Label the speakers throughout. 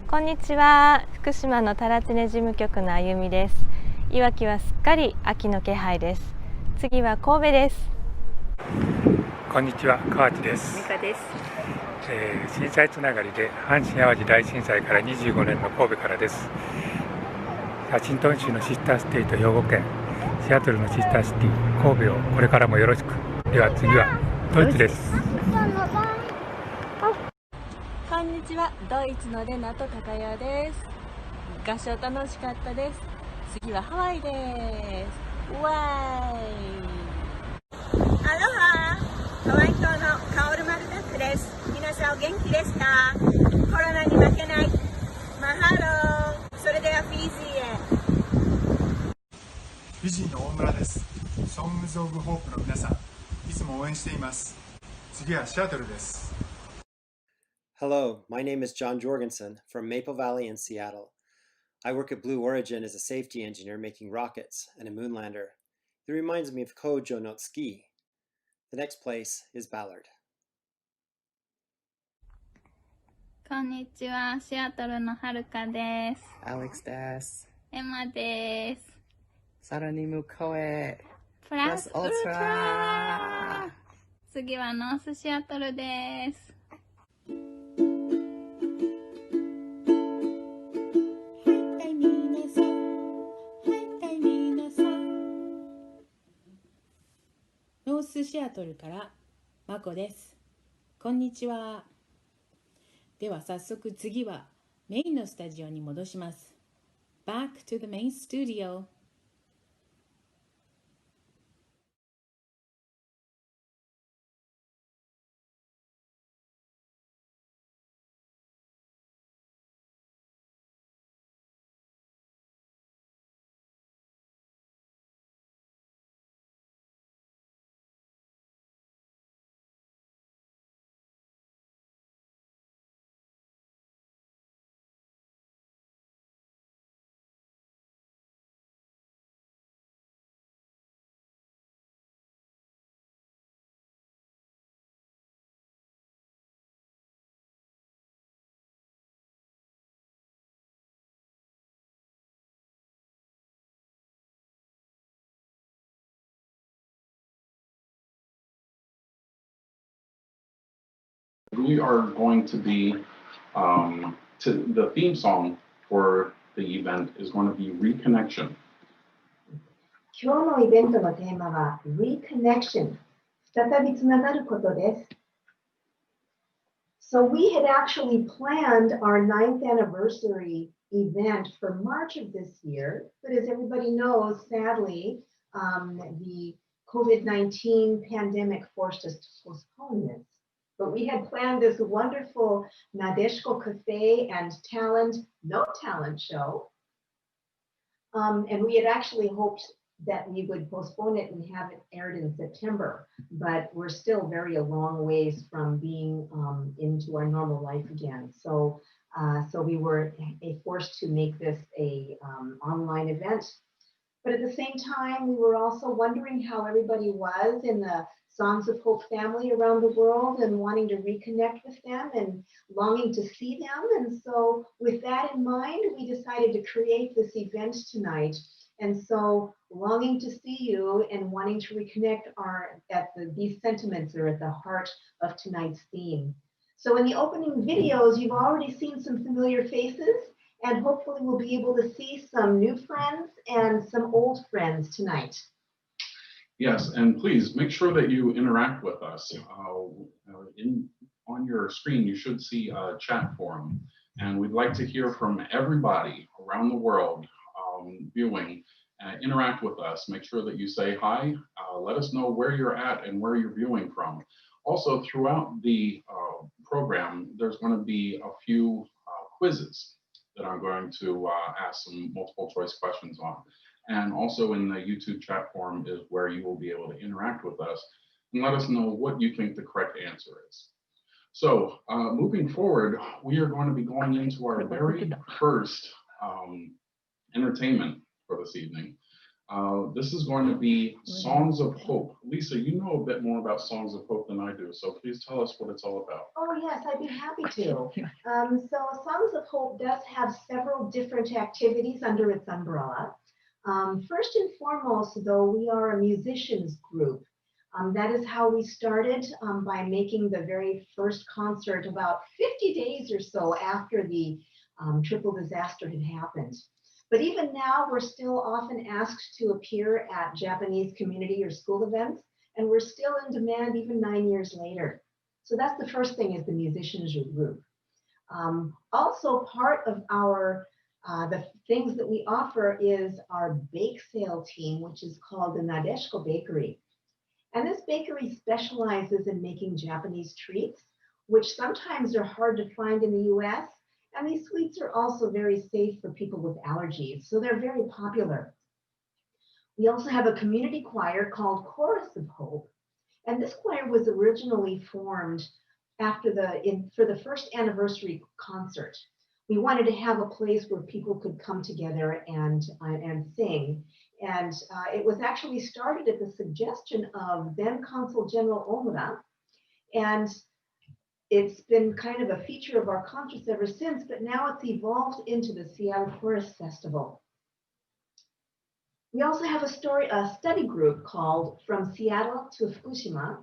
Speaker 1: こんにちは。福島のたらちね事務局のあゆみです。いわきはすっかり秋の気配です。次は神戸です。
Speaker 2: こんにちは、川地です。
Speaker 3: 美香です。
Speaker 2: 震災つながりで阪神・淡路大震災から25年の神戸からです。ワシントン州のシスターステイト兵庫県、シアトルのシスターシティ神戸をこれからもよろしく。では次はドイツです。
Speaker 4: こんにちは、ドイツのレナと高谷です。合唱楽しかったです。次はハワイです。わーい。
Speaker 5: アロハ、ハワイ島のカオルマルダックです。皆さんお元気ですか？コロナに負けない。マハロー。それではフィジーへ。
Speaker 6: フィジーの大村です。ソングズ・オブ・ホープの皆さん、いつも応援しています。次はシアトルです。
Speaker 7: Hello, my name is John Jorgensen from Maple Valley in Seattle. I work at Blue Origin as a safety engineer making rockets and a moonlander. It reminds me of Kojo no Tsuki. The next place is Ballard.
Speaker 8: こんにちは、シアトルのはるかです。
Speaker 9: Alex です。
Speaker 8: エマです。
Speaker 9: さらに向こうへ。
Speaker 8: プラスウルトラ。次はノースシアトルです。
Speaker 3: ノースシアトルからマコです。こんにちは。では早速次はメインのスタジオに戻します。Back to the main studio.
Speaker 10: We are going to be, the theme song for the event is going to be Reconnection.
Speaker 11: 今日のイベントのテーマは Reconnection 再びつながることです。So we had actually planned our 9th anniversary event for March of this year, but as everybody knows, sadly, the COVID-19 pandemic forced us to postpone this. But we had planned this wonderful Nadeshko Cafe and no talent show. And we had actually hoped that we would postpone it and have it aired in September, but we're still very a long ways from being into our normal life again. So we were forced to make this a online event. But at the same time, we were also wondering how everybody was in the Songs of Hope family around the world and wanting to reconnect with them and longing to see them. And so with that in mind, we decided to create this event tonight. And so longing to see you and wanting to reconnect these sentiments are at the heart of tonight's theme. So in the opening videos, you've already seen some familiar faces, and hopefully we'll be able to see some new friends and some old friends tonight.
Speaker 10: Yes, and please make sure that you interact with us. On your screen, you should see a chat forum, and we'd like to hear from everybody around the world viewing. Interact with us. Make sure that you say hi. Let us know where you're at and where you're viewing from. Also, throughout the program, there's going to be a few quizzes that I'm going to ask some multiple choice questions on. And also in the YouTube chat forum is where you will be able to interact with us and let us know what you think the correct answer is. So moving forward, we are going to be going into our very first entertainment for this evening. This is going to be Songs of Hope. Lisa, you know a bit more about Songs of Hope than I do, so please tell us what it's all about.
Speaker 11: Oh yes, I'd be happy to. So Songs of Hope does have several different activities under its umbrella. First and foremost, though, we are a musicians group. That is how we started by making the very first concert about 50 days or so after the triple disaster had happened. But even now, we're still often asked to appear at Japanese community or school events, and we're still in demand even 9 years later. So that's the first thing, is the musicians group. Also, part of our the things that we offer is our bake sale team, which is called the Nadeshiko Bakery. And this bakery specializes in making Japanese treats, which sometimes are hard to find in the US. And these sweets are also very safe for people with allergies, so they're very popular. We also have a community choir called Chorus of Hope. And this choir was originally formed after for the first anniversary concert. We wanted to have a place where people could come together and sing. And it was actually started at the suggestion of then Consul General Omura. And it's been kind of a feature of our concerts ever since, but now it's evolved into the Seattle Chorus Festival. We also have a study group called From Seattle to Fukushima,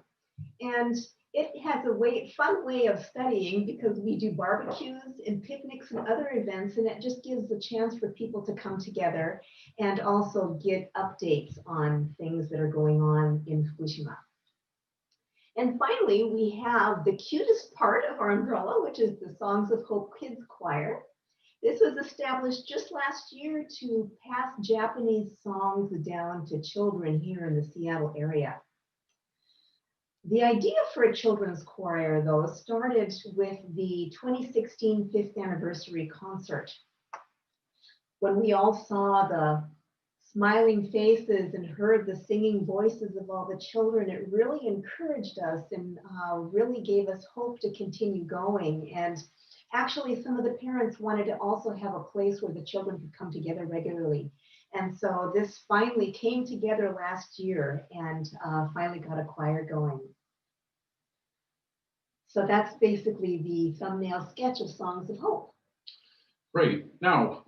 Speaker 11: and it has a fun way of studying because we do barbecues and picnics and other events, and it just gives a chance for people to come together and also get updates on things that are going on in Fukushima. And finally, we have the cutest part of our umbrella, which is the Songs of Hope Kids Choir. This was established just last year to pass Japanese songs down to children here in the Seattle area. The idea for a children's choir, though, started with the 2016 5th anniversary concert. When we all saw the smiling faces and heard the singing voices of all the children, it really encouraged us and really gave us hope to continue going. And actually, some of the parents wanted to also have a place where the children could come together regularly. And so this finally came together last year and finally got a choir going. So that's basically the thumbnail sketch of Songs of Hope.
Speaker 10: Great. Now,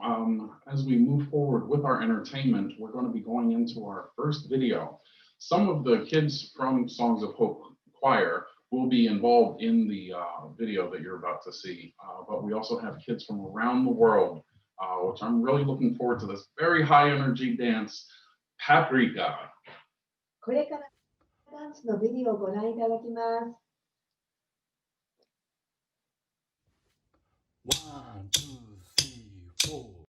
Speaker 10: as we move forward with our entertainment, we're going to be going into our first video. Some of the kids from Songs of Hope Choir will be involved in the video that you're about to see, but we also have kids from around the world, which I'm really looking forward to this very high energy dance, Paprika.
Speaker 11: これからダンスのビデオをご覧いただきます。
Speaker 12: One, two, three, four.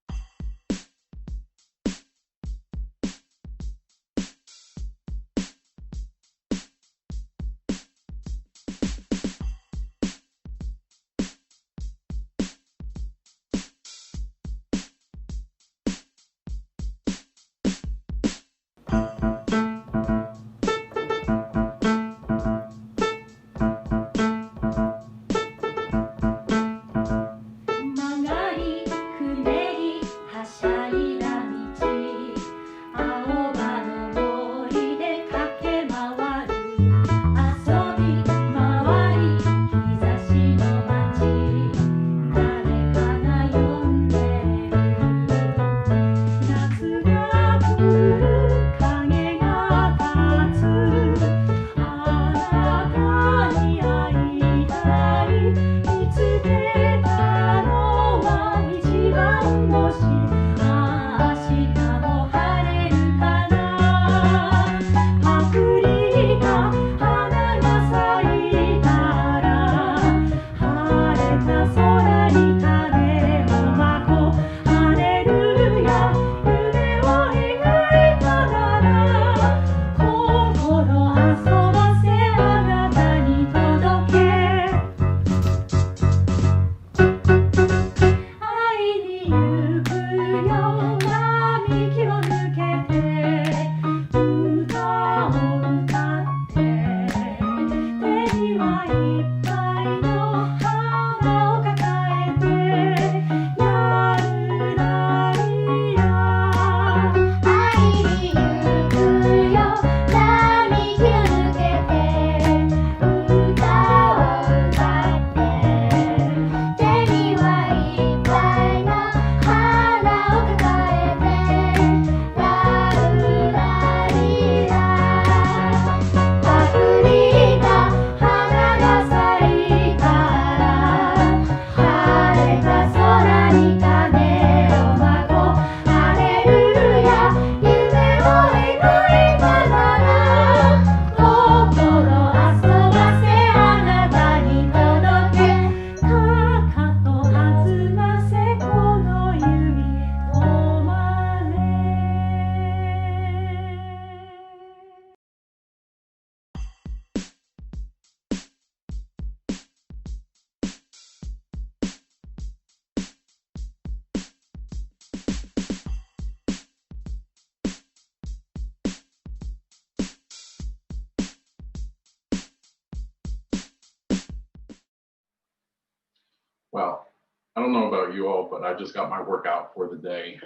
Speaker 10: I don't know about you all, but I just got my workout for the day,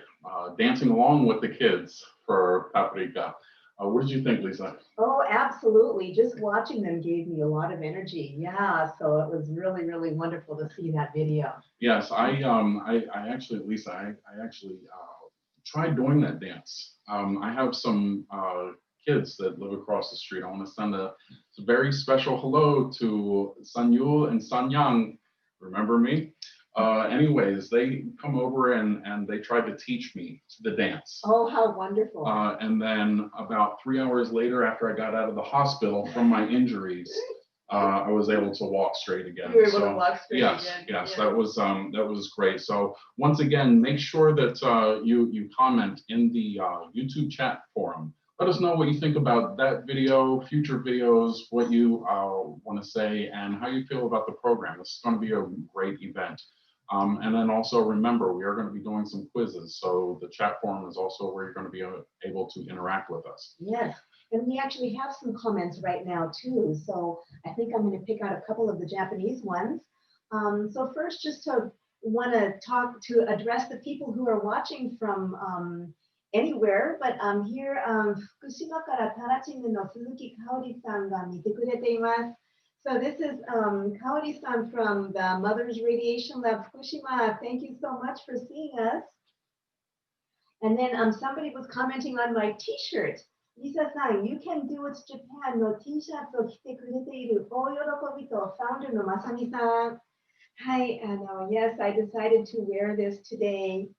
Speaker 10: dancing along with the kids for Paprika. What did you think, Lisa?
Speaker 11: Oh, absolutely. Just watching them gave me a lot of energy. Yeah, so it was really, really wonderful to see that video.
Speaker 10: Yes, I actually, Lisa, I actually tried doing that dance. I have some kids that live across the street. I want to send a very special hello to Sanyul and Sanyang. Remember me? Anyways, they come over and they tried to teach me the dance.
Speaker 11: Oh, how wonderful.
Speaker 10: And then about 3 hours later, after I got out of the hospital from my injuries, I was able to walk straight again.
Speaker 11: You were able to walk straight
Speaker 10: yes,
Speaker 11: again.
Speaker 10: Yes,
Speaker 11: Yeah.
Speaker 10: that was great. So once again, make sure that you comment in the YouTube chat forum. Let us know what you think about that video, future videos, what you want to say, and how you feel about the program. This is going to be a great event. And then also remember, we are going to be doing some quizzes. So the chat forum is also where you're going to be able to interact with us.
Speaker 11: Yes, and we actually have some comments right now too. So I think I'm going to pick out a couple of the Japanese ones. So first, just to want to address the people who are watching from anywhere, but here, 福島からタラチネの鈴木香織さんが見てくれています。So this is Kaori-san from the Mother's Radiation Lab Fukushima. Thank you so much for seeing us. And then somebody was commenting on my t-shirt. Lisa-san, you can do it Japan の T-shirt を着てくれている大喜びと founder のまさみさん。はい、yes, I decided to wear this today.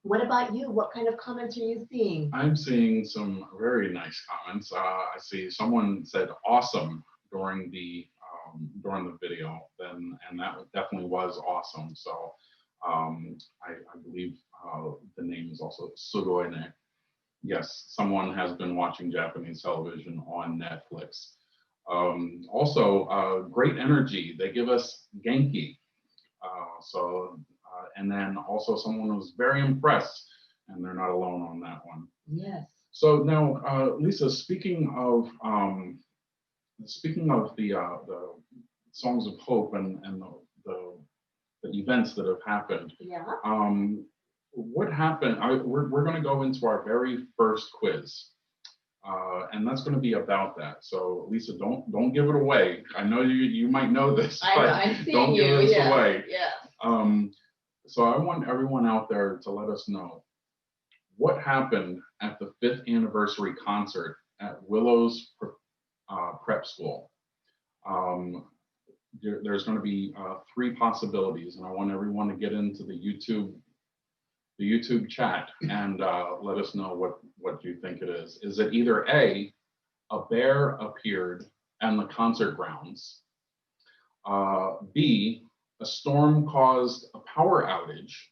Speaker 11: What about you? What kind of comments are you seeing?
Speaker 10: I'm seeing some very nice comments. I see someone said awesome during the video, and that definitely was awesome. So I believe the name is also Sugoine. Yes, someone has been watching Japanese television on Netflix. Also, great energy. They give us Genki. And then also someone was very impressed, and they're not alone on that one.
Speaker 11: Yes.
Speaker 10: So now, Lisa, speaking of the songs of hope and the events that have happened,
Speaker 11: yeah.
Speaker 10: What happened? We're going to go into our very first quiz, and that's going to be about that. So Lisa, don't give it away. I know you might know this, but don't give this away.
Speaker 11: Yeah.
Speaker 10: So I want everyone out there to let us know what happened at the 5th anniversary concert at Willow's Prep School. There's going to be 3 possibilities, and I want everyone to get into the YouTube chat and let us know what you think it is. Is it either A, bear appeared on the concert grounds, B, a storm caused a power outage,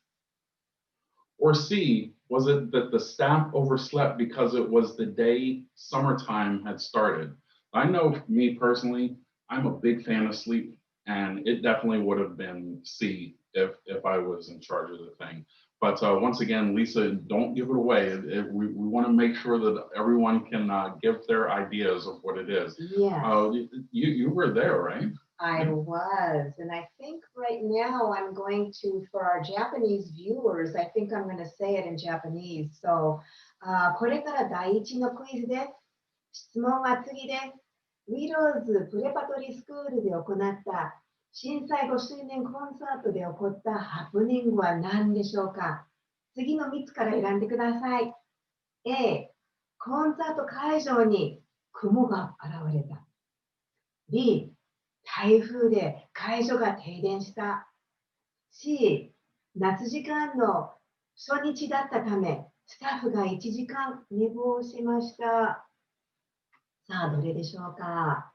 Speaker 10: or C, was it that the staff overslept because it was the day summertime had started? I know me personally, I'm a big fan of sleep, and it definitely would have been C if I was in charge of the thing. But once again, Lisa, don't give it away. We want to make sure that everyone can give their ideas of what it is.
Speaker 11: Yeah.
Speaker 10: You were there, right?
Speaker 11: I was, and I think right now I'm going to, for our Japanese viewers, I think I'm going to say it in Japanese. So, これから第一のクイズです。質問は次です。ウィローズプレパトリスクールで行った震災5周年コンサートで起こったハプニングは何でしょうか？次の3つから選んでください。A、コンサート会場に雲が現れた。B、台風で会場が停電した。C、夏時間の初日だったため、スタッフが1時間寝坊しました。さあ、どれでしょうか？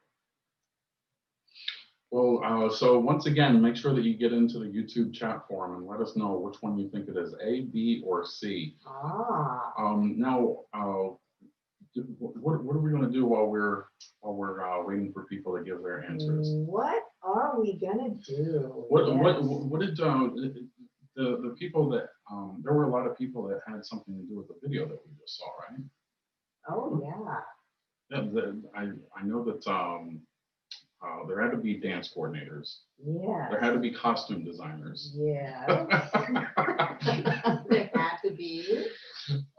Speaker 10: Well, so once again, make sure that you get into the YouTube chat forum and let us know which one you think it is, A, B, or C. Now, what are we going to do while we're waiting for people to give their answers?
Speaker 11: What are we gonna do?
Speaker 10: What did the people that there were a lot of people that had something to do with the video that we just saw, right?
Speaker 11: Oh yeah.
Speaker 10: I know that There had to be dance coordinators.
Speaker 11: Yeah.
Speaker 10: There had to be costume designers.
Speaker 11: Yeah. There had to be.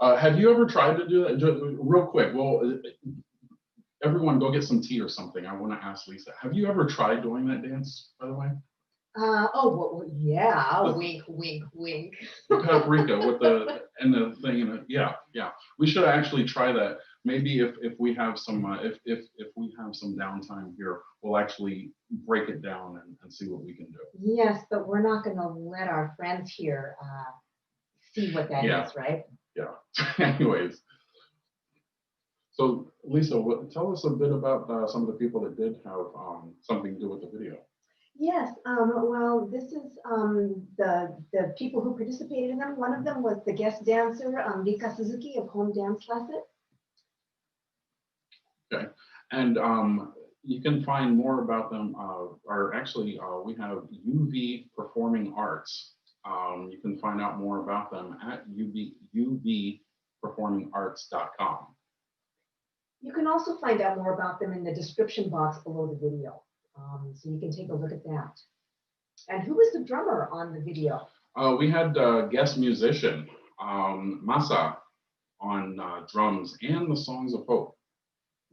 Speaker 10: Have you ever tried to do that? Just real quick. Well, everyone go get some tea or something. I want to ask Lisa. Have you ever tried doing that dance, by the way?
Speaker 11: Well, yeah. Wink, wink, wink.
Speaker 10: Paprika with the thing in it. Yeah. We should actually try that. Maybe if we have some if we have some downtime here, we'll actually break it down and see what we can do.
Speaker 11: Yes, but we're not going to let our friends here see what that is, right?
Speaker 10: Yeah. Anyways, so Lisa, tell us a bit about some of the people that did have something to do with the video.
Speaker 11: Yes. Well, this is the people who participated in them. One of them was the guest dancer, Rika Suzuki of Home Dance Lesson.
Speaker 10: Okay, and you can find more about them, or actually we have UV Performing Arts. You can find out more about them at uvperformingarts.com.
Speaker 11: You can also find out more about them in the description box below the video. So you can take a look at that. And who was the drummer on the video?
Speaker 10: We had guest musician, Masa, on drums and the Songs of Hope.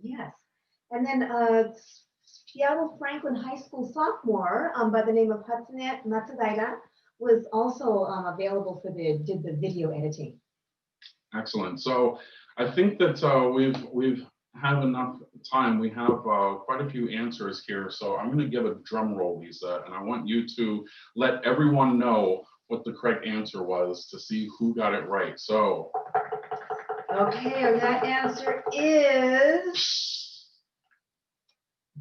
Speaker 11: Yes. And then Seattle Franklin High School sophomore by the name of Hatsune Matsudaira was also available for did the video editing.
Speaker 10: Excellent. So I think that we've had enough time. We have quite a few answers here. So I'm going to give a drum roll, Lisa, and I want you to let everyone know what the correct answer was to see who got it right. So.
Speaker 11: Okay, and that answer is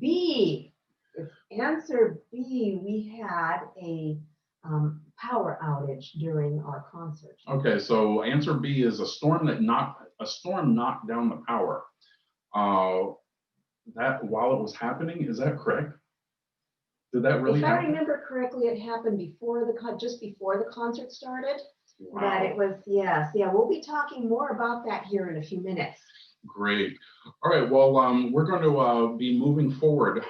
Speaker 11: B. It's answer B. We had a power outage during our concert.
Speaker 10: Okay, so answer B is a storm knocked down the power. That while it was happening, is that correct? Did that really happen?
Speaker 11: If I remember correctly, it happened just before the concert started.
Speaker 10: Wow.
Speaker 11: But it was, yes. Yeah, we'll be talking more about that here in a few minutes.
Speaker 10: Great. All right, well, we're going to be moving forward.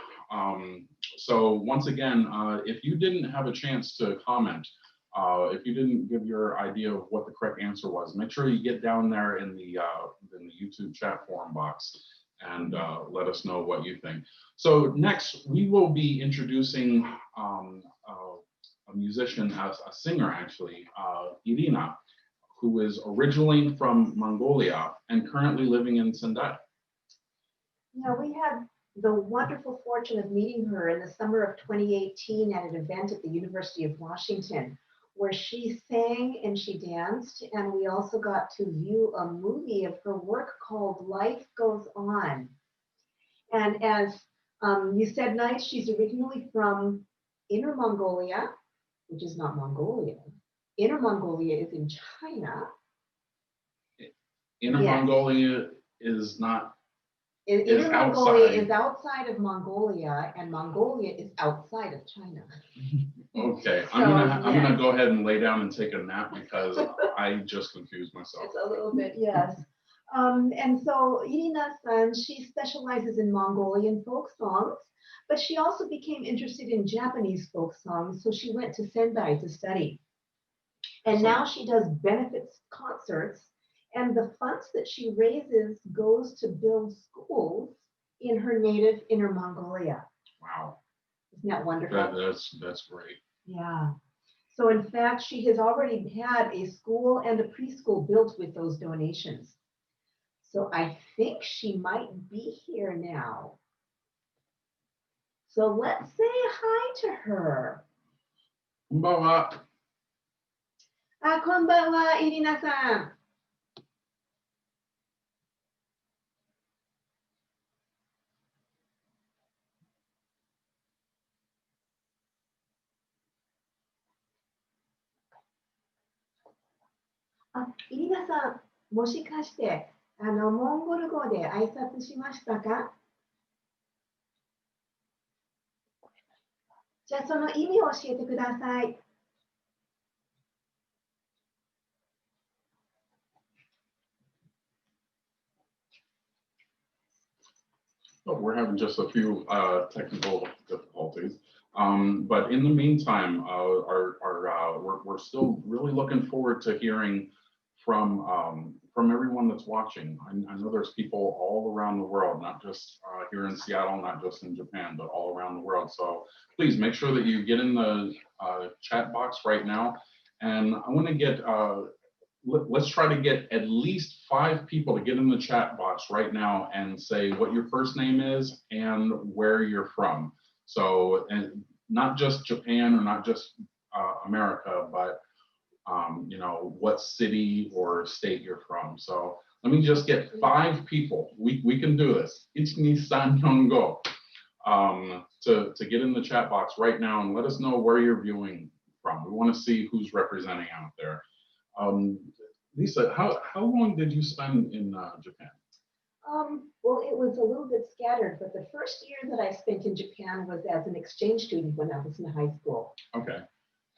Speaker 10: So once again, if you didn't have a chance to comment, if you didn't give your idea of what the correct answer was, make sure you get down there in the YouTube chat forum box and let us know what you think. So next, we will be introducing a musician, a singer actually, Irina, who is originally from Mongolia and currently living in Sendai.
Speaker 11: Yeah, we had the wonderful fortune of meeting her in the summer of 2018 at an event at the University of Washington, where she sang and she danced, and we also got to view a movie of her work called Life Goes On. And as you said, Nice, she's originally from Inner Mongolia, which is not Mongolia. Inner Mongolia is in China.
Speaker 10: Inner Mongolia is not.
Speaker 11: Inner Mongolia is outside of Mongolia, and Mongolia is outside of China.
Speaker 10: Okay, I'm gonna go ahead and lay down and take a nap because I just confused myself.
Speaker 11: It's a little bit, yes. And so Irina-san, she specializes in Mongolian folk songs, but she also became interested in Japanese folk songs, so she went to Sendai to study. And now she does benefits concerts, and the funds that she raises goes to build schools in her native Inner Mongolia.
Speaker 10: Wow.
Speaker 11: Isn't that wonderful?
Speaker 10: That's great.
Speaker 11: Yeah. So in fact, she has already had a school and a preschool built with those donations. So I think she might be here now. So let's say hi to her.
Speaker 10: Konbanwa.
Speaker 11: こんばんは、イリナさん。イリナさん、もしかしてモンゴル語で挨拶しましたか？じゃあその意味を教えてください。
Speaker 10: Oh, we're having just a few technical difficulties. But in the meantime, we're still really looking forward to hearing from everyone that's watching. I know there's people all around the world, not just here in Seattle, not just in Japan, but all around the world. So please make sure that you get in the chat box right now. And I want to get, let's try to get at least 5 people to get in the chat box right now and say what your first name is and where you're from. So, and not just Japan or not just America, but you know, what city or state you're from. So let me just get 5 people. We can do this. 1, 2, 3, 4, 5 to get in the chat box right now and let us know where you're viewing from. We want to see who's representing out there. Lisa, how long did you spend in Japan?
Speaker 11: Well, it was a little bit scattered, but the first year that I spent in Japan was as an exchange student when I was in high school.
Speaker 10: Okay.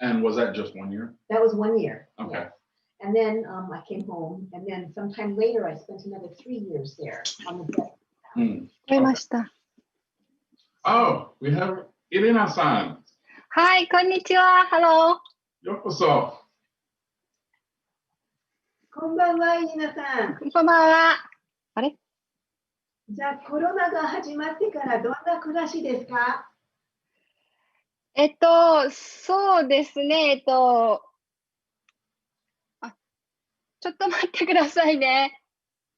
Speaker 10: And was that just 1 year?
Speaker 11: That was 1 year.
Speaker 10: Okay.
Speaker 11: Yes. And then I came home, and then sometime later I spent another 3 years there on the deck.
Speaker 10: Okay. Oh, we have Irina-san.
Speaker 8: はい、こんにちは。ハロー。
Speaker 10: ようこそ。
Speaker 11: こんばんは、イリナさん。
Speaker 8: こんばんは。あれ？
Speaker 11: じゃあコロナが始まってからどんな暮らしですか？
Speaker 8: そうですね。あ、ちょっと待ってくださいね。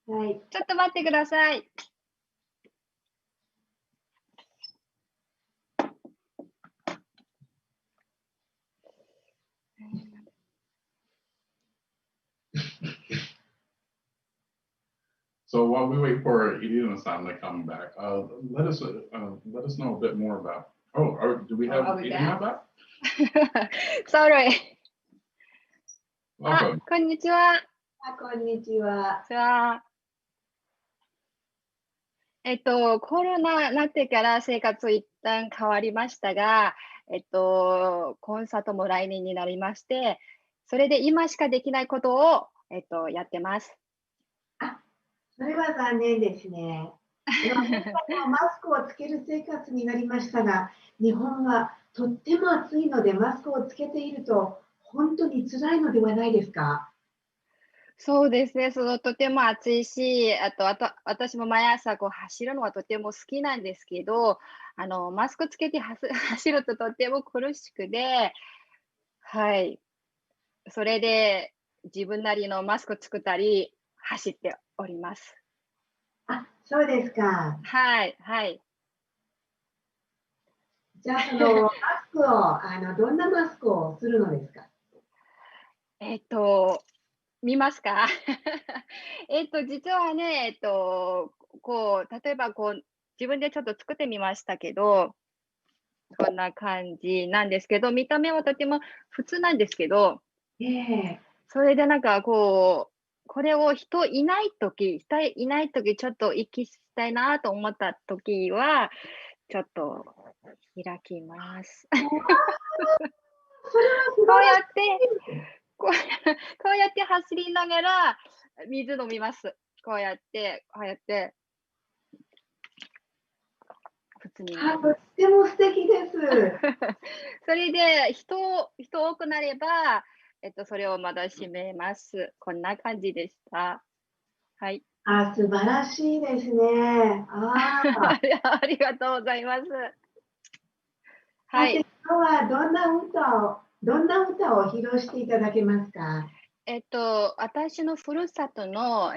Speaker 11: はい。
Speaker 8: ちょっと待ってください。
Speaker 10: So while we wait for Irina-san to come back, let us know a bit more about. Oh, do we have Irina back?
Speaker 8: Sorry.
Speaker 10: Welcome.
Speaker 8: こんにちは。
Speaker 11: こんにちは。
Speaker 8: コロナになってから生活一旦変わりましたが、コンサートも来年になりまして、それで今しかできないことを、やってます。
Speaker 11: それは残念ですね。マスクをつける生活になりましたが、日本はとっても暑いのでマスクをつけていると本当に辛いのではないですか？
Speaker 8: そうですね、とても暑いし、私も毎朝走るのはとても好きなんですけど、マスクつけて走るととても苦しくて、はい、それで自分なりのマスク作ったり走っております。
Speaker 11: そうですか。
Speaker 8: はい、はい。
Speaker 11: じゃあマスクをどんなマスクをするのですか？
Speaker 8: 見ますか？実はね、例えば自分でちょっと作ってみましたけど、こんな感じなんですけど、見た目はとても普通なんですけど、それでなんかこれを人いないとき、ちょっと息したいなと思ったときは、ちょっと開きます。こうやって走りながら水飲みます。こうやって。普通に。
Speaker 11: とっても素敵です。
Speaker 8: それで人多くなれば、それをまだ閉めます。こんな感じでした。はい。
Speaker 11: 素晴らしいですね。
Speaker 8: ありがとうございます。はい。
Speaker 11: 今日はどんな歌を披露していただけますか？
Speaker 8: 私のふるさとの、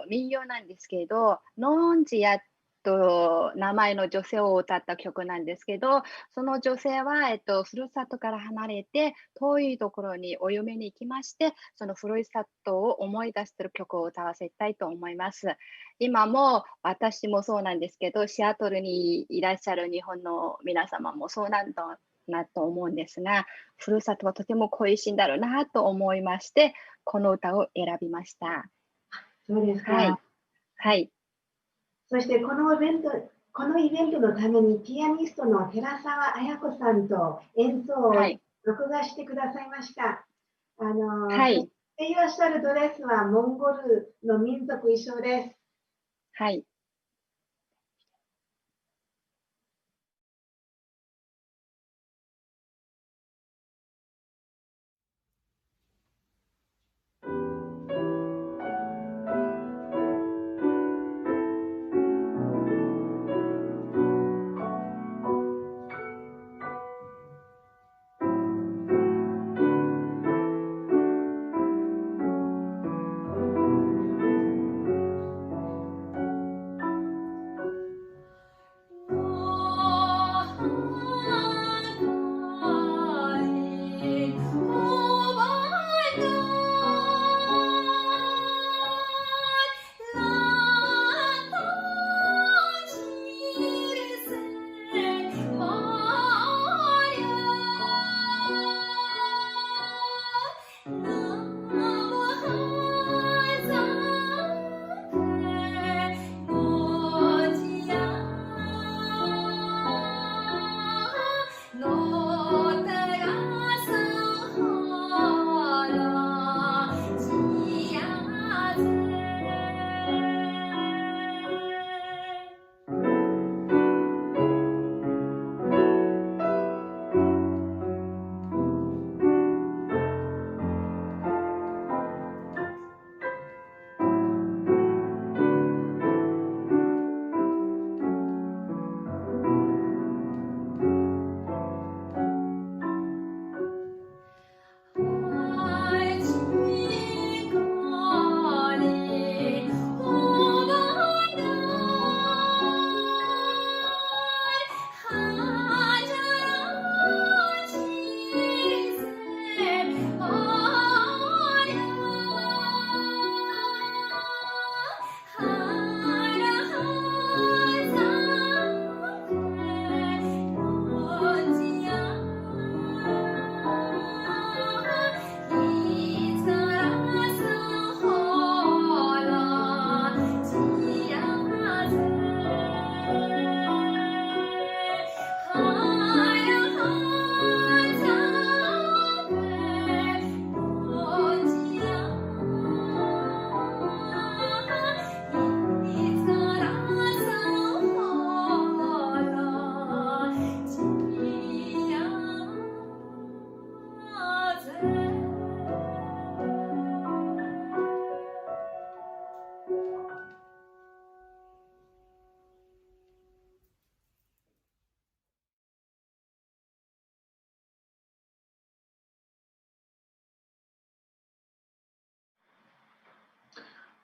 Speaker 8: 民謡なんですけど、ノンジヤと名前の女性を歌った曲なんですけど、その女性は、ふるさとから離れて遠いところにお嫁に行きまして、そのふるさとを思い出している曲を歌わせたいと思います。今も私もそうなんですけど、シアトルにいらっしゃる日本の皆様もそうなんだなと思うんですが、ふるさとはとても恋しいんだろうなと思いまして、この歌を選びました。
Speaker 11: そうですか。
Speaker 8: はい。はい。
Speaker 11: そしてこのイベントのためにピアニストの寺澤綾子さんと演奏を録画してくださいました。
Speaker 8: はい。
Speaker 11: 着ていらっしゃるドレスはモンゴルの民族衣装です。
Speaker 8: はい。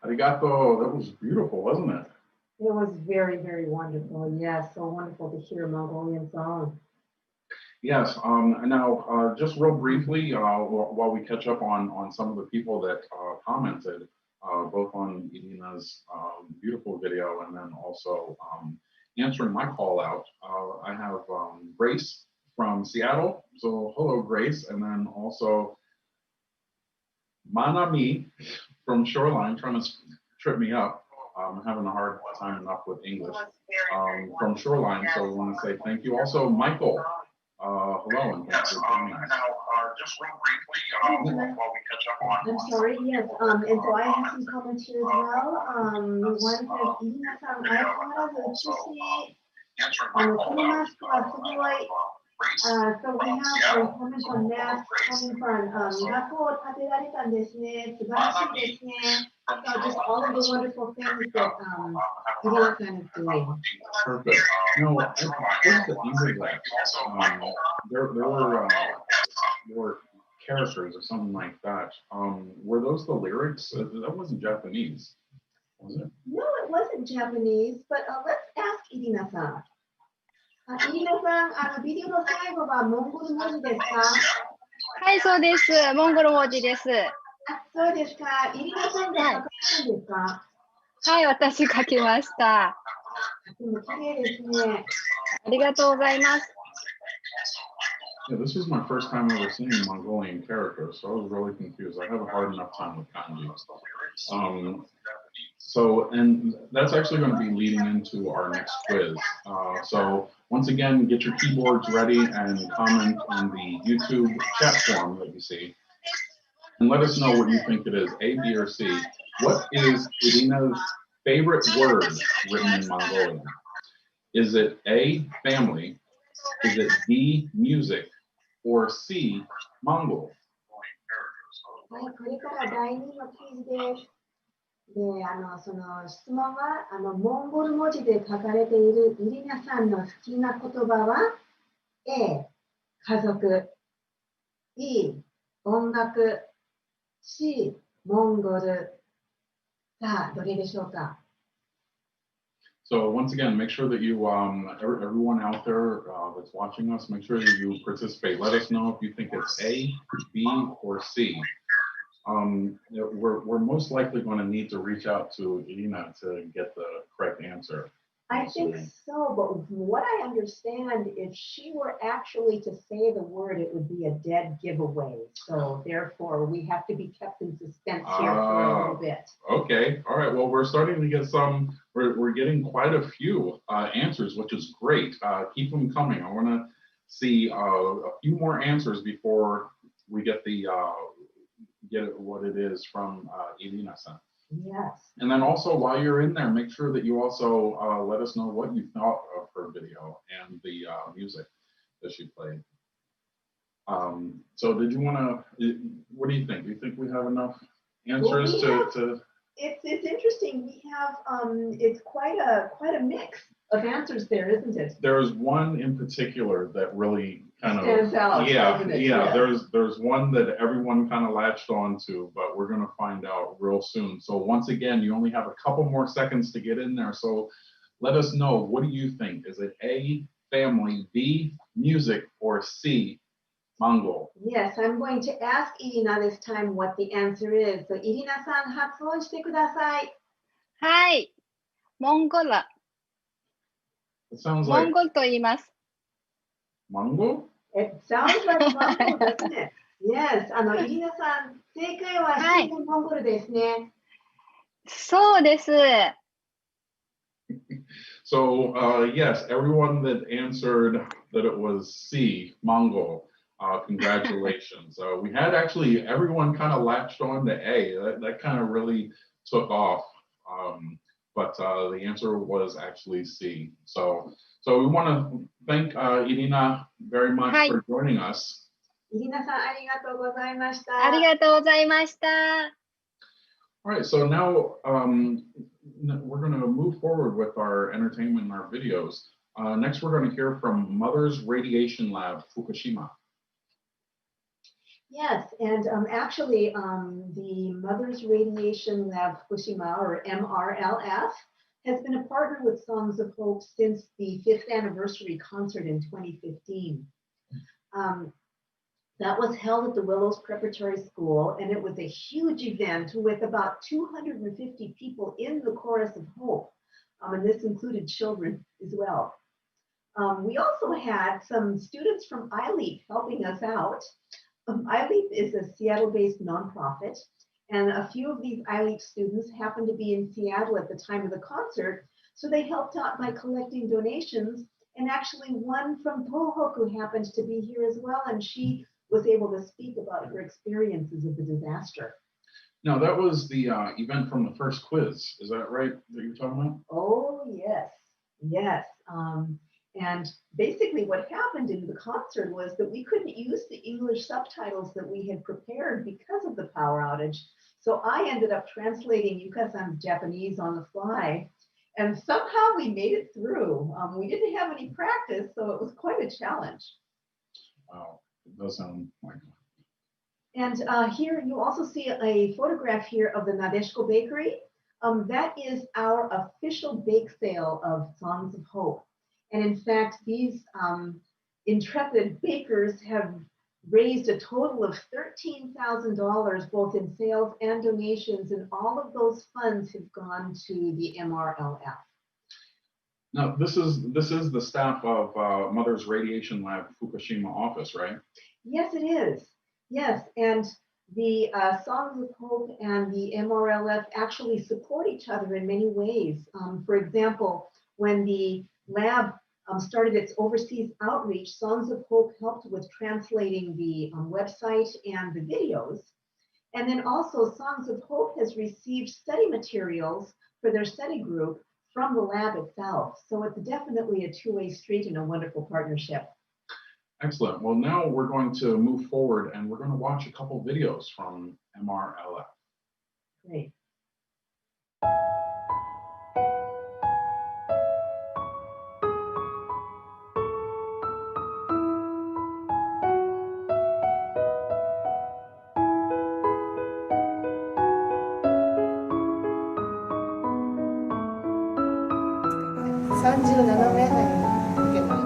Speaker 10: Arigato. That was beautiful, wasn't it?
Speaker 11: It was very, very wonderful. Yes, so wonderful to hear a Mongolian song.
Speaker 10: Yes. Now, just real briefly, while we catch up on some of the people that commented, both on Irina's beautiful video and then also answering my call out, I have Grace from Seattle. So hello, Grace. And then also Manami from Shoreline, trying to trip me up. I'm having a hard time enough with English. From Shoreline, so we want to say thank you. Also, Michael, hello, and thanks for joining us.
Speaker 13: Just real briefly, while we catch up on.
Speaker 11: I'm sorry, yes, and so I have some comments here as well. One says, Irina-san, 相変わらず美しい。このマスクはすごい。So we have some comments on that coming from 学校を建てられたんですね。素晴らしいですね。So just all of the wonderful things that Irina-san is doing.
Speaker 10: Perfect. No, I think the end of that, there were characters or something like that. Were those the lyrics? That wasn't Japanese, was it?
Speaker 11: No, it wasn't Japanese, but let's ask Irina-san. イリナさん、ビデオの最後はモンゴル文字ですか？
Speaker 8: はい、そうです。モンゴル文字です。
Speaker 11: そうですか。イリナさんが書かれたんですか？
Speaker 8: はい、私書きました。
Speaker 11: 綺麗ですね。
Speaker 8: ありがとうございます。
Speaker 10: Yeah, this was my first time ever seeing Mongolian characters, so I was really confused. I have a hard enough time with kanji. So, and that's actually going to be leading into our next quiz. So once again, get your keyboards ready and comment in the YouTube chat form that you see. And let us know what you think it is, A, B, or C. What is Irina's favorite word written in Mongolian? Is it A, family? Is it B, music? Or C, Mongol?
Speaker 11: はい、これから第2の記事です。で、その質問はモンゴル文字で書かれているイリナさんの好きな言葉は A、家族 B、音楽 C、モンゴル。さあ、どれでしょうか？
Speaker 10: So once again, make sure that you, everyone out there that's watching us, make sure that you participate. Let us know if you think it's A, B, or C. We're most likely going to need to reach out to Irina to get the correct answer.
Speaker 11: I think so, but from what I understand, if she were actually to say the word, it would be a dead giveaway. So therefore, we have to be kept in suspense here for a little bit.
Speaker 10: Okay, all right. Well, we're starting to get some. We're getting quite a few answers, which is great. Keep them coming. I want to see a few more answers before we get the get what it is from Irina-san.
Speaker 11: Yes.
Speaker 10: And then also, while you're in there, make sure that you also let us know what you thought of her video and the music that she played. So did you want to, what do you think? Do you think we have enough answers to?
Speaker 11: It's interesting. We have, it's quite a mix of answers there, isn't it?
Speaker 10: There's one in particular that really kind of
Speaker 11: stands out.
Speaker 10: Yeah. There's one that everyone kind of latched on to, but we're going to find out real soon. So once again, you only have a couple more seconds to get in there. So let us know, what do you think? Is it A, family, B, music, or C, Mongol?
Speaker 11: Yes, I'm going to ask Irina this time what the answer is. So Irina-san, 発音してください。
Speaker 8: はい。モンゴル。
Speaker 10: It sounds
Speaker 8: モ
Speaker 10: like
Speaker 8: ンゴルと言います。
Speaker 10: Mongol?
Speaker 11: It sounds like Mongol, doesn't it? Yes. イリナさん、正解は C のモンゴルですね。
Speaker 8: そうです。
Speaker 10: So yes, everyone that answered that it was C, Mongol, congratulations. We had actually everyone kind of latched on to A. That kind of really took off. But the answer was actually C. So we want to thank Irina very much for joining us.
Speaker 11: イリナさん、ありがとうございました。
Speaker 8: ありがとうございました。
Speaker 10: All right, so now we're going to move forward with our entertainment and our videos. Next, we're going to hear from Mother's Radiation Lab, Fukushima.
Speaker 11: Yes, and actually, the Mother's Radiation Lab Fukushima, or MRLF, has been a partner with Songs of Hope since the 5th anniversary concert in 2015. That was held at the Willows Preparatory School, and it was a huge event with about 250 people in the Chorus of Hope, and this included children as well. We also had some students from ILEAP helping us out. ILEAP is a Seattle-based nonprofit, and a few of these ILEAP students happened to be in Seattle at the time of the concert, so they helped out by collecting donations, and actually one from Tohoku happened to be here as well, and she was able to speak about her experiences of the disaster.
Speaker 10: Now, that was the event from the first quiz. Is that right that you're talking about?
Speaker 11: Oh, yes, yes. And basically what happened in the concert was that we couldn't use the English subtitles that we had prepared because of the power outage. So I ended up translating Yuka-san's Japanese on the fly, and somehow we made it through. We didn't have any practice, so it was quite a challenge.
Speaker 10: Wow, it does sound like it.
Speaker 11: And here you also see a photograph here of the Nadeshko Bakery. That is our official bake sale of Songs of Hope. And in fact, these intrepid bakers have raised a total of $13,000 both in sales and donations, and all of those funds have gone to the MRLF.
Speaker 10: Now, this is the staff of Mother's Radiation Lab Fukushima office, right?
Speaker 11: Yes, it is. Yes, and the Songs of Hope and the MRLF actually support each other in many ways. For example, when the lab started its overseas outreach, Songs of Hope helped with translating the website and the videos. And then also Songs of Hope has received study materials for their study group from the lab itself. So it's definitely a two-way street and a wonderful partnership.
Speaker 10: Excellent. Well, now we're going to move forward and we're going to watch a couple videos from MRLF.
Speaker 11: Great.
Speaker 14: 37名入受けます。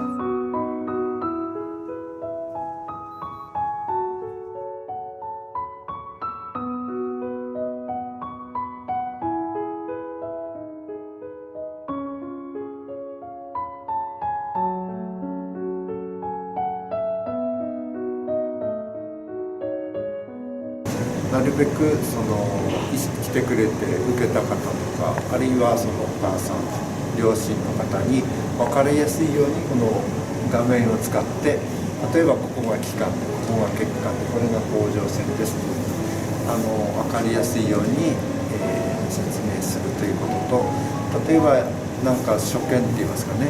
Speaker 15: なるべく来てくれて受けた方とか、あるいはそのお母さん両親の方に分かりやすいようにこの画面を使って、例えばここが気管でここが血管でこれが甲状腺ですという分かりやすいように、説明するということと、例えばなんか所見って言いますかね、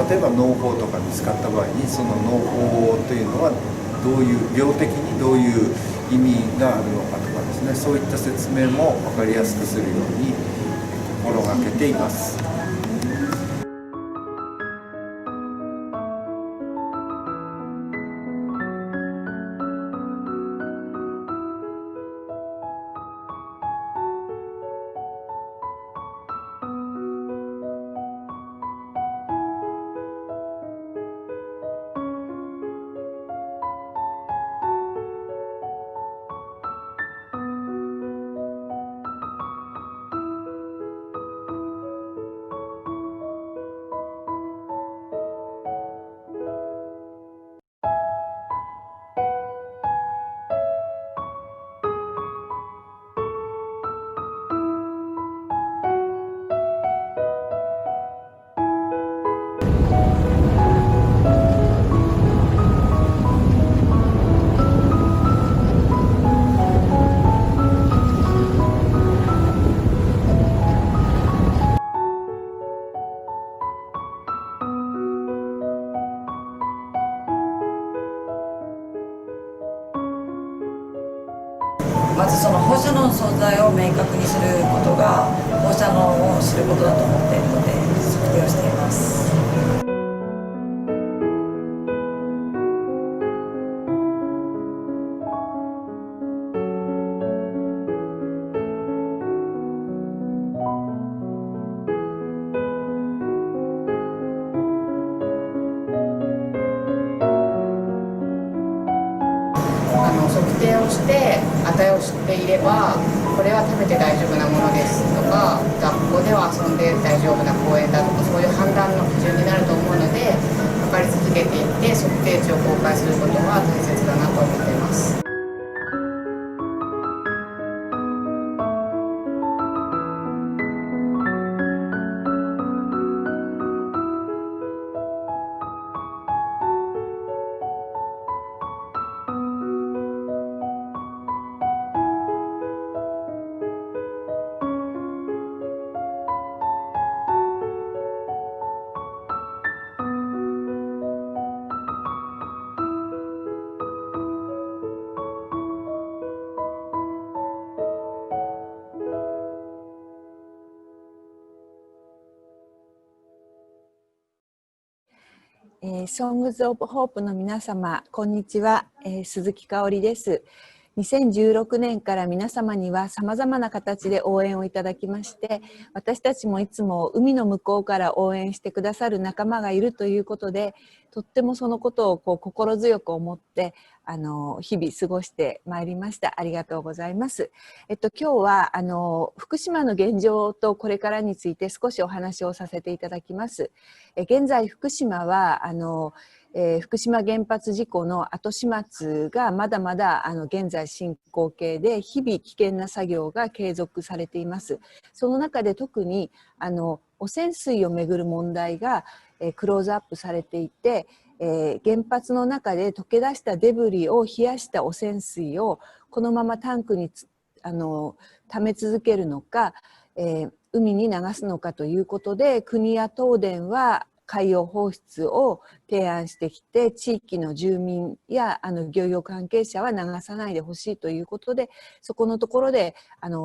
Speaker 15: 例えば脳胞とか見つかった場合にその脳胞というのはどういう病的にどういう意味があるのかとかですね、そういった説明も分かりやすくするように心がけています。
Speaker 16: 射能の存在を明確にすることが放射能を知ることだと思っているので測定をしています。
Speaker 17: 測定をして値を知っていればこれは食べて大丈夫なものですとか学校では遊んで大丈夫な公園だとかそういう判断の基準になると思うので測り続けていって測定値を公開することは大切だなと思っています。
Speaker 18: ソングズ・オブ・ホープの皆様、こんにちは、鈴木香織です。2016年から皆様には様々な形で応援をいただきまして、私たちもいつも海の向こうから応援してくださる仲間がいるということで、とってもそのことを心強く思って日々過ごしてまいりました。ありがとうございます。今日は福島の現状とこれからについて少しお話をさせていただきます。現在福島は福島原発事故の後始末がまだまだ現在進行形で日々危険な作業が継続されています。その中で特に汚染水をめぐる問題がクローズアップされていて、原発の中で溶け出したデブリを冷やした汚染水をこのままタンクに溜め続けるのか、海に流すのかということで、国や東電は海洋放出を提案してきて、地域の住民や漁業関係者は流さないでほしいということで、そこのところで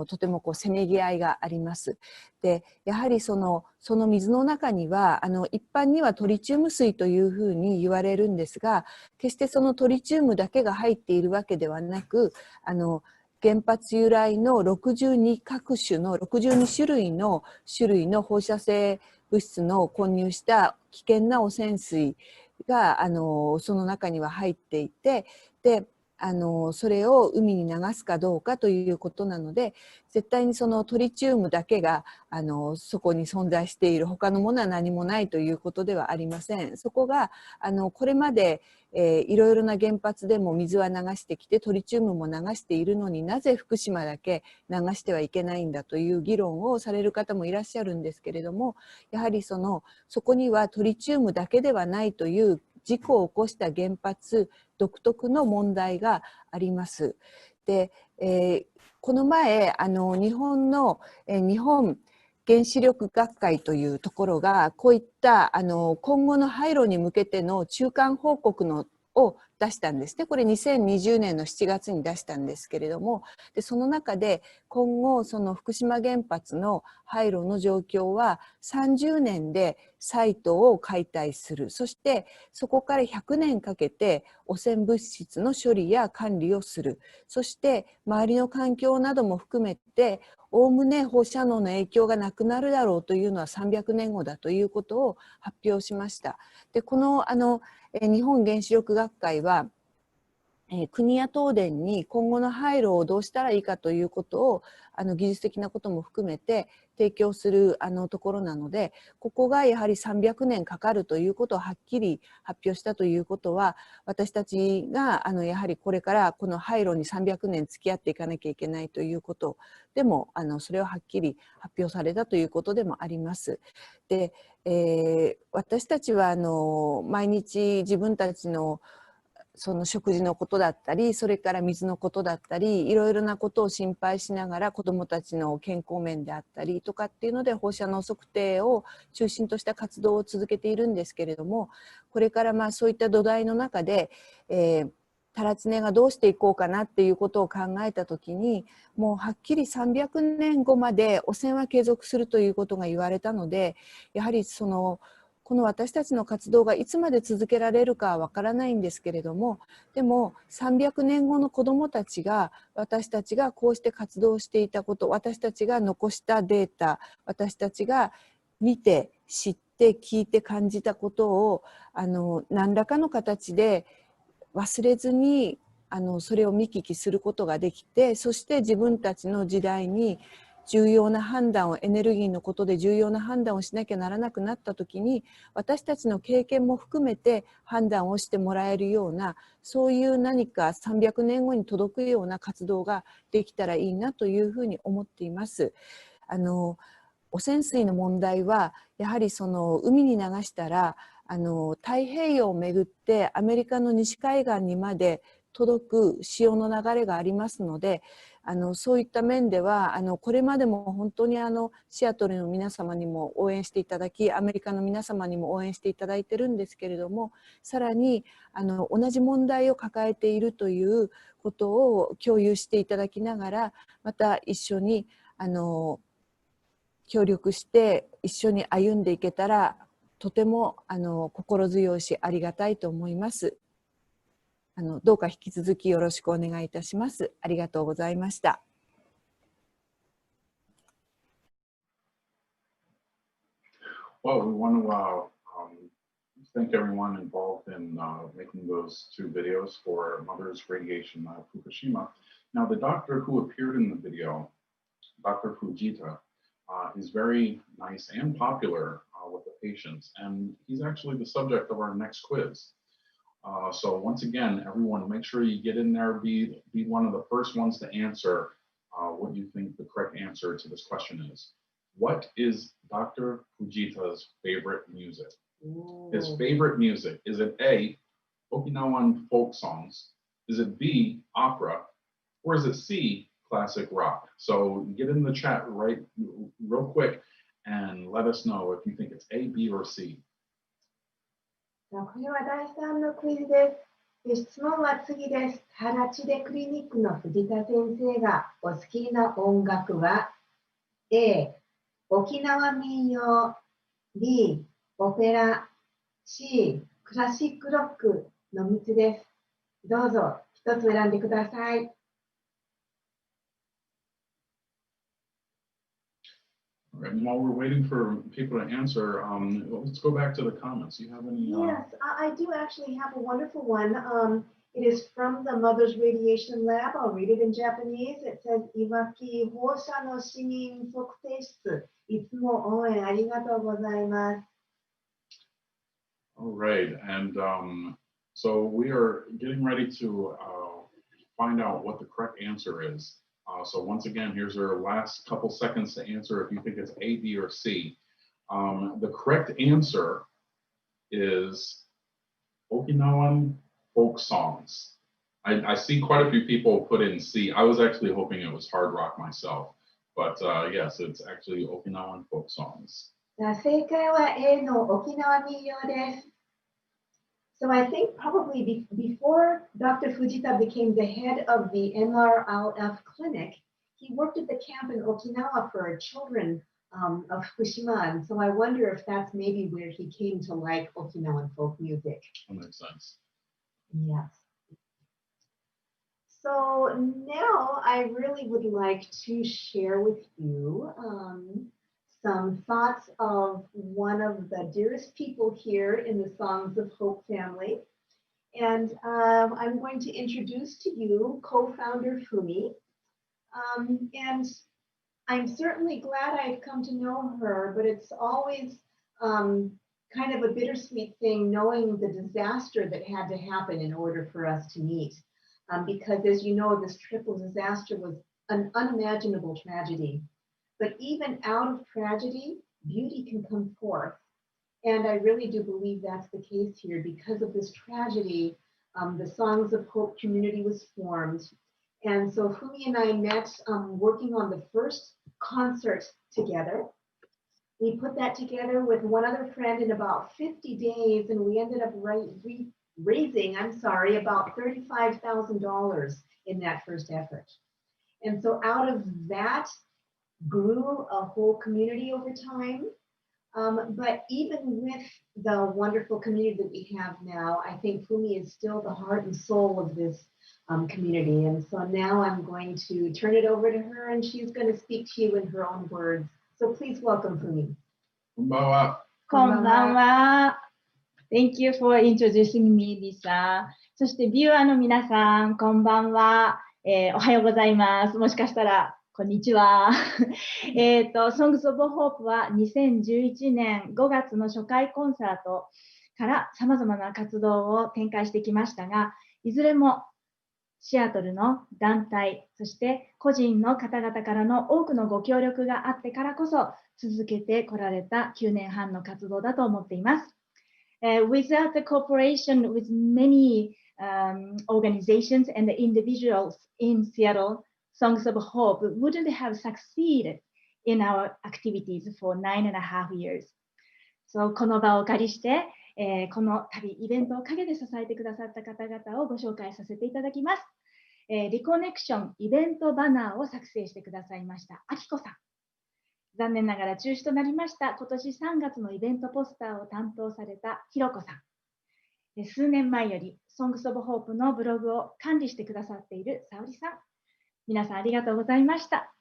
Speaker 18: とてもせめぎ合いがあります。でやはりその水の中には一般にはトリチウム水というふうに言われるんですが、決してそのトリチウムだけが入っているわけではなく、原発由来の62種類の放射性物質の混入した危険な汚染水がその中には入っていて、でそれを海に流すかどうかということなので、絶対にそのトリチウムだけがそこに存在している、他のものは何もないということではありません。そこがこれまでいろいろな原発でも水は流してきてトリチウムも流しているのに、なぜ福島だけ流してはいけないんだという議論をされる方もいらっしゃるんですけれども、やはりそこにはトリチウムだけではないという事故を起こした原発独特の問題があります。で、この前日本原子力学会というところがこういった今後の廃炉に向けての中間報告を出したんですね。これ2020年の7月に出したんですけれども、でその中で今後その福島原発の廃炉の状況は30年でサイトを解体する、そしてそこから100年かけて汚染物質の処理や管理をする、そして周りの環境なども含めておおむね放射能の影響がなくなるだろうというのは300年後だということを発表しました。でこの日本原子力学会は国や東電に今後の廃炉をどうしたらいいかということを技術的なことも含めて提供するところなので、ここがやはり300年かかるということをはっきり発表したということは、私たちがやはりこれからこの廃炉に300年付き合っていかなきゃいけないということでもそれをはっきり発表されたということでもあります。で、私たちは毎日自分たちのその食事のことだったり、それから水のことだったり、いろいろなことを心配しながら子どもたちの健康面であったりとかっていうので放射能測定を中心とした活動を続けているんですけれども、これからそういった土台の中で、タラチネがどうしていこうかなっていうことを考えた時に、もうはっきり300年後まで汚染は継続するということが言われたので、やはりこの私たちの活動がいつまで続けられるかはわからないんですけれども、でも300年後の子どもたちが、私たちがこうして活動していたこと、私たちが残したデータ、私たちが見て知って聞いて感じたことを何らかの形で忘れずにそれを見聞きすることができて、そして自分たちの時代に重要な判断を、エネルギーのことで重要な判断をしなきゃならなくなった時に、私たちの経験も含めて判断をしてもらえるような、そういう何か300年後に届くような活動ができたらいいなというふうに思っています。汚染水の問題はやはり海に流したら太平洋をめぐってアメリカの西海岸にまで届く潮の流れがありますので、そういった面ではこれまでも本当にシアトルの皆様にも応援していただき、アメリカの皆様にも応援していただいてるんですけれども、さらに同じ問題を抱えているということを共有していただきながら、また一緒に協力して一緒に歩んでいけたら、とても心強いしありがたいと思います。どうか引き続きよろしくお願いいたします。ありがとうございました。
Speaker 10: Well, we want to thank everyone involved in making those two videos for Mother's Radiation Fukushima. Now, the doctor who appeared in the video, Dr. Fujita, is very nice and popular with the patients, and he's actually the subject of our next quiz. So once again, everyone, make sure you get in there, be one of the first ones to answer what you think the correct answer to this question is. What is Dr. Fujita's favorite music?
Speaker 11: Ooh.
Speaker 10: His favorite music, is it A, Okinawan folk songs? Is it B, opera? Or is it C, classic rock? So get in the chat real quick and let us know if you think it's A, B, or C.
Speaker 11: これは第3のクイズです。質問は次です。タラチデクリニックの藤田先生がお好きな音楽は A、沖縄民謡、B、オペラ、C、クラシックロックの3つです。どうぞ一つ選んでください。
Speaker 10: All right, and while we're waiting for people to answer, let's go back to the comments. Do you have any?
Speaker 11: Yes, I do actually have a wonderful one. It is from the Mother's Radiation Lab. I'll read it in Japanese. It says, いわき放射能市民測定室、いつも応援ありがとうございます。
Speaker 10: All right, and so we are getting ready to find out what the correct answer is. So once again, here's our last couple seconds to answer if you think it's A, B, or C. The correct answer is Okinawan folk songs. I see quite a few people put in C. I was actually hoping it was hard rock myself, but yes, it's actually Okinawan folk songs.
Speaker 11: 正解は A の沖縄民謡です。So I think probably before Dr. Fujita became the head of the MRLF clinic, he worked at the camp in Okinawa for children of Fukushima. And so I wonder if that's maybe where he came to like Okinawan folk music.
Speaker 10: That makes sense.
Speaker 11: Yes. So now I really would like to share with you some thoughts of one of the dearest people here in the Songs of Hope family. And I'm going to introduce to you co-founder Fumi. And I'm certainly glad I've come to know her, but it's always kind of a bittersweet thing knowing the disaster that had to happen in order for us to meet. Because as you know, this triple disaster was an unimaginable tragedy. But even out of tragedy, beauty can come forth. And I really do believe that's the case here. Because of this tragedy, the Songs of Hope community was formed. And so Fumi and I met working on the first concert together. We put that together with one other friend in about 50 days, and we ended up raising, about $35,000 in that first effort. And so out of that grew a whole community over time. But even with the wonderful community that we have now, I think Fumi is still the heart and soul of this community. And so now I'm going to turn it over to her, and she's going to speak to you in her own words. So please welcome Fumi.
Speaker 10: こんばんは。
Speaker 19: こんばんは。Thank you for introducing me, Lisa. そしてビューアーの皆さん、こんばんは。おはようございます。もしかしたら、こんにちは。Songs of Hope は2011年5月の初回コンサートから様々な活動を展開してきましたが、いずれもシアトルの団体、そして個人の方々からの多くのご協力があってからこそ続けてこられた9年半の活動だと思っています。Without the cooperation with many organizations and individuals in Seattle, Songs of Hope wouldn't have succeeded in our activities for 9.5 years. So, この場をお借りして、この旅イベントを陰で支えてくださった方々をご紹介させていただきます。Reconnection イベントバナーを作成してくださいましたあきこさん。残念ながら中止となりました今年3月のイベントポスターを担当されたひろこさん。数年前より Songs of Hope のブログを管理してくださっているさおりさん。皆さんありがとうございました。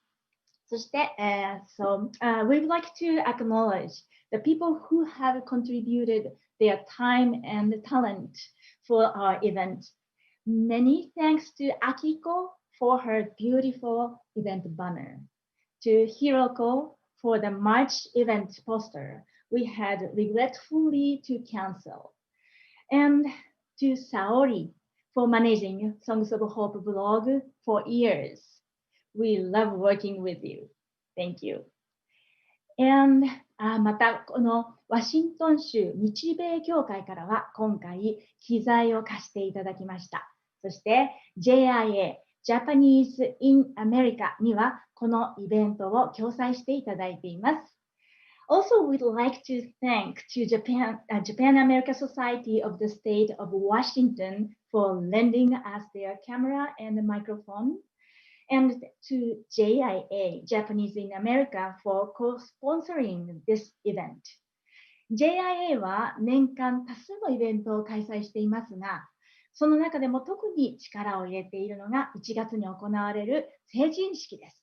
Speaker 19: そして、we would like to acknowledge the people who have contributed their time and talent for our event. Many thanks to Akiko for her beautiful event banner, to Hiroko for the March event poster we had regretfully to cancel, and to Saori for managing Songs of Hope blog for years. We love working with you. Thank you. And またこのワシントン州日米協会からは今回機材を貸していただきました。そして JIA Japanese in America にはこのイベントを共催していただいています。Also, we'd like to thank to Japan America Society of the State of Washington for lending us their camera and microphone, and to JIA Japanese in America for co-sponsoring this event. JIA は年間多数のイベントを開催していますが、その中でも特に力を入れているのが1月に行われる成人式です。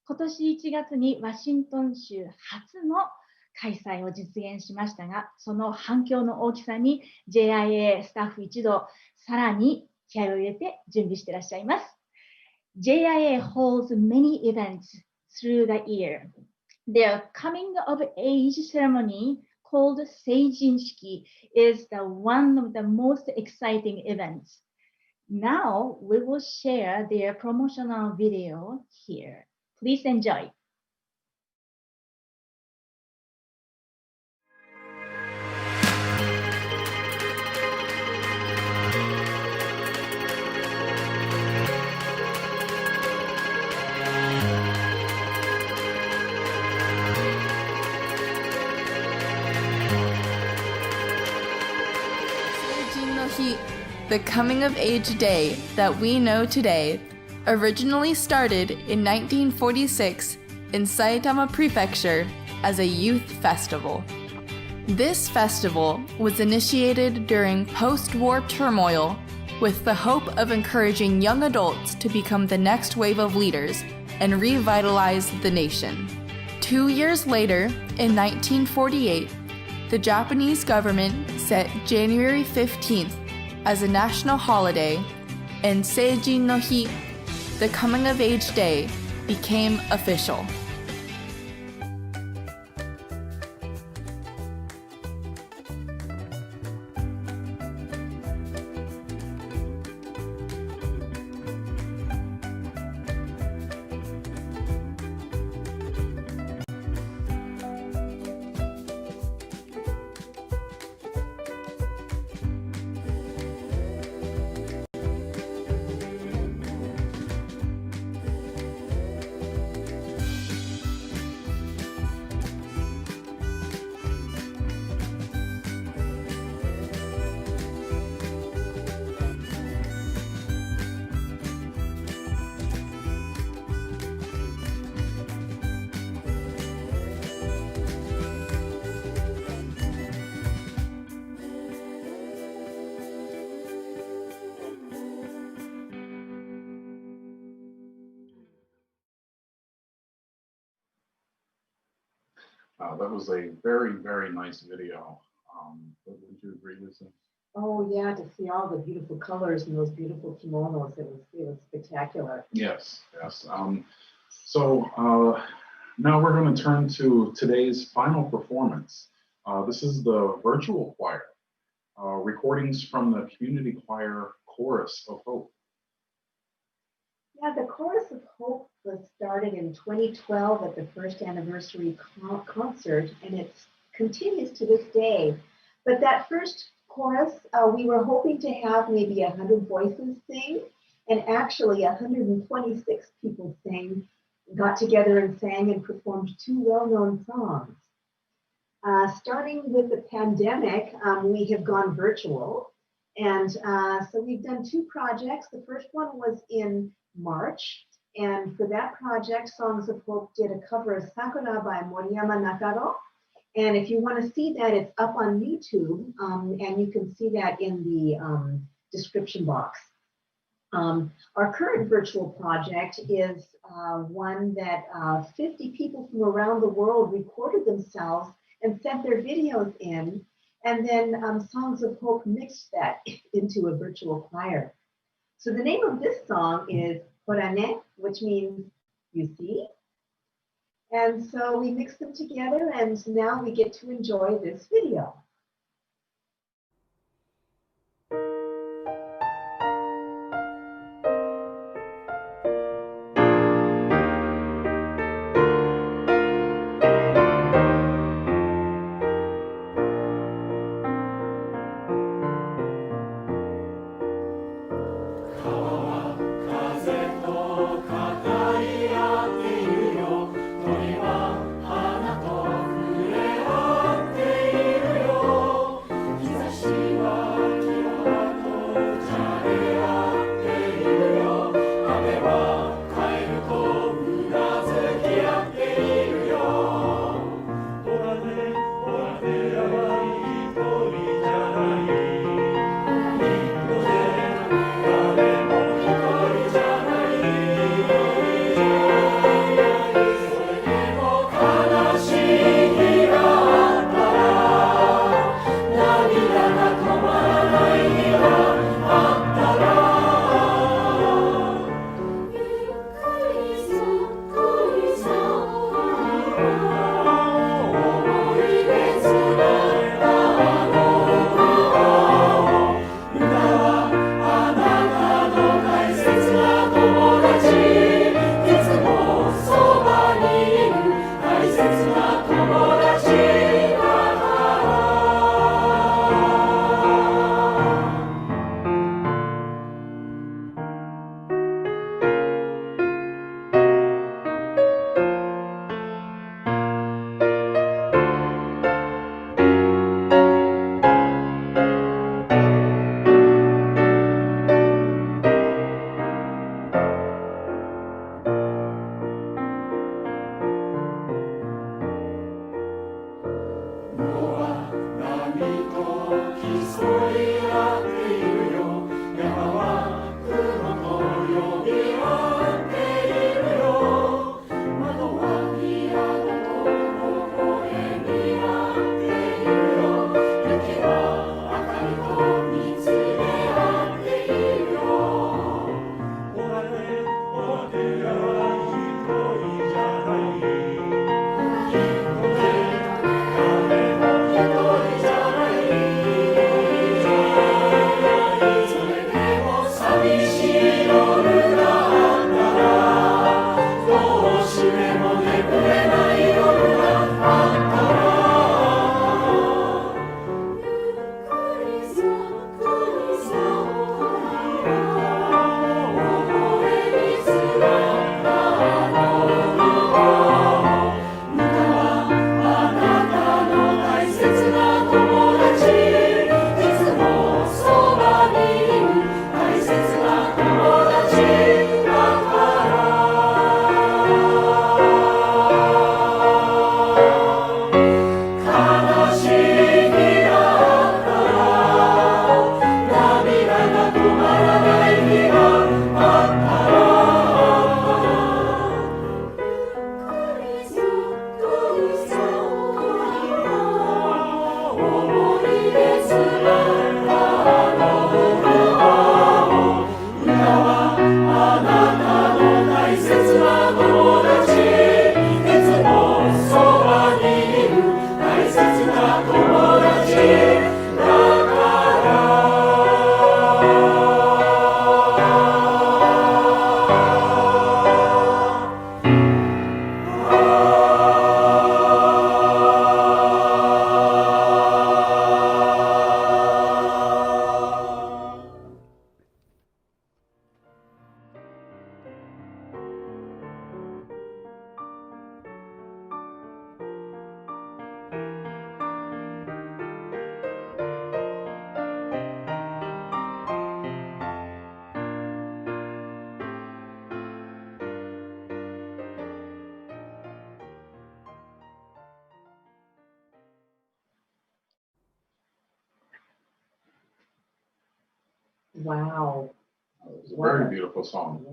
Speaker 19: 今年1月にワシントン州初の開催を実現しましたが、その反響の大きさに JIA スタッフ一同さらに気合を入れて準備していらっしゃいます。JIA holds many events through the year. Their coming of age ceremony called Seijinshiki is one of the most exciting events. Now we will share their promotional video here. Please enjoy.
Speaker 20: The coming of age day that we know today originally started in 1946 in Saitama Prefecture as a youth festival. This festival was initiated during post-war turmoil with the hope of encouraging young adults to become the next wave of leaders and revitalize the nation. 2 years later, in 1948, the Japanese government set January 15th as a national holiday, and Seijin no Hi, the coming of age day, became official.
Speaker 10: That was a very, very nice video. Would you agree, Lisa?
Speaker 11: Oh yeah, to see all the beautiful colors and those beautiful kimonos, it was spectacular.
Speaker 10: Yes, yes. So now we're going to turn to today's final performance. This is the virtual choir, recordings from the community choir Chorus of Hope.
Speaker 11: Yeah, the Chorus of Hope was started in 2012 at the first anniversary concert, and it continues to this day. But that first chorus, we were hoping to have maybe 100 voices sing, and actually 126 people got together and sang and performed 2 well-known songs. Starting with the pandemic, we have gone virtual, and so we've done 2 projects. The first one was in March, and for that project, Songs of Hope did a cover of Sakura by Moriyama Nakaro. And if you want to see that, it's up on YouTube, and you can see that in the description box. Our current virtual project is one that 50 people from around the world recorded themselves and sent their videos in, and then Songs of Hope mixed that into a virtual choir. So the name of this song is Horane, which means you see. And so we mixed them together, and now we get to enjoy this video. Wow.
Speaker 10: It's a very beautiful song.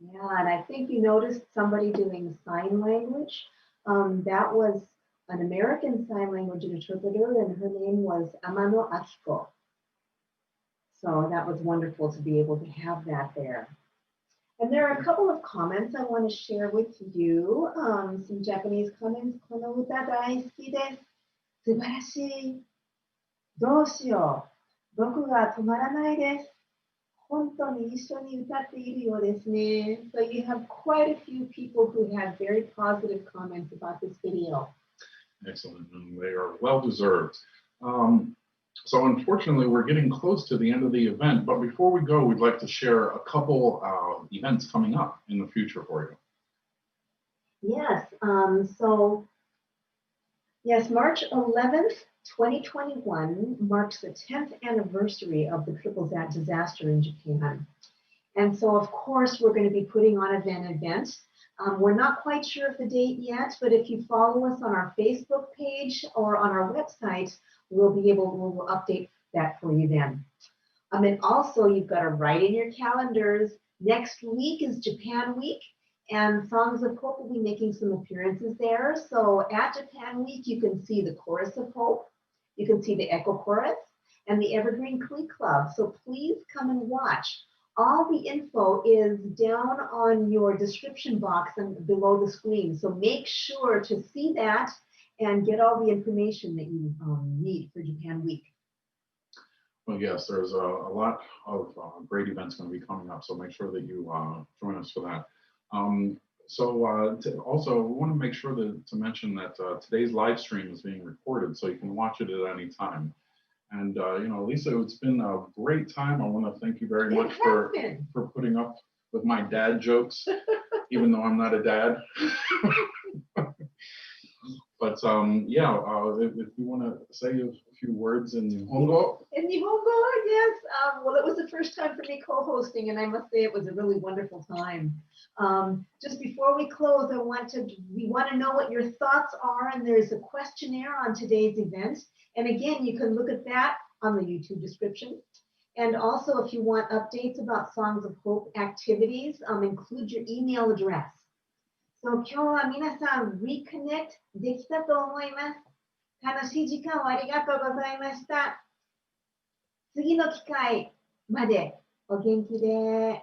Speaker 11: Yeah, and I think you noticed somebody doing sign language. That was an American Sign Language interpreter, and her name was Amano Akiko. So that was wonderful to be able to have that there. And there are a couple of comments I want to share with you. Some Japanese comments. この歌大好きです。素晴らしい。どうしよう。僕が止まらないです。本当に一緒に歌っているようですね。So you have quite a few people who have very positive comments about this video.
Speaker 10: Excellent, and they are well deserved. So unfortunately, we're getting close to the end of the event, but before we go, we'd like to share a couple events coming up in the future for you.
Speaker 11: Yes, yes, March 11th, 2021 marks the 10th anniversary of the triple disaster in Japan. And so, of course, we're going to be putting on an event. We're not quite sure of the date yet, but if you follow us on our Facebook page or on our website, we'll update that for you then. And also, you've got to write in your calendars. Next week is Japan Week, and Songs of Hope will be making some appearances there. So at Japan Week, you can see the Chorus of Hope, you can see the Echo Chorus, and the Evergreen Glee Club. So please come and watch. All the info is down on your description box and below the screen. So make sure to see that and get all the information that you need for Japan Week.
Speaker 10: Well, yes, there's a lot of great events going to be coming up, so make sure that you join us for that. Also, we want to make sure to mention that today's live stream is being recorded, so you can watch it at any time. And, Lisa, it's been a great time. I want to thank you very much for putting up with my dad jokes, even though I'm not a dad. But if you want to say a few words in Nihongo.
Speaker 11: In Nihongo, yes. Well, it was the first time for me co-hosting, and I must say it was a really wonderful time. Just before we close, we want to know what your thoughts are, and there's a questionnaire on today's event. And again, you can look at that on the YouTube description. And also, if you want updates about Songs of Hope activities, include your email address. So 今日は皆さん Reconnect できたと思います。楽しい時間をありがとうございました。次の機会までお元気で。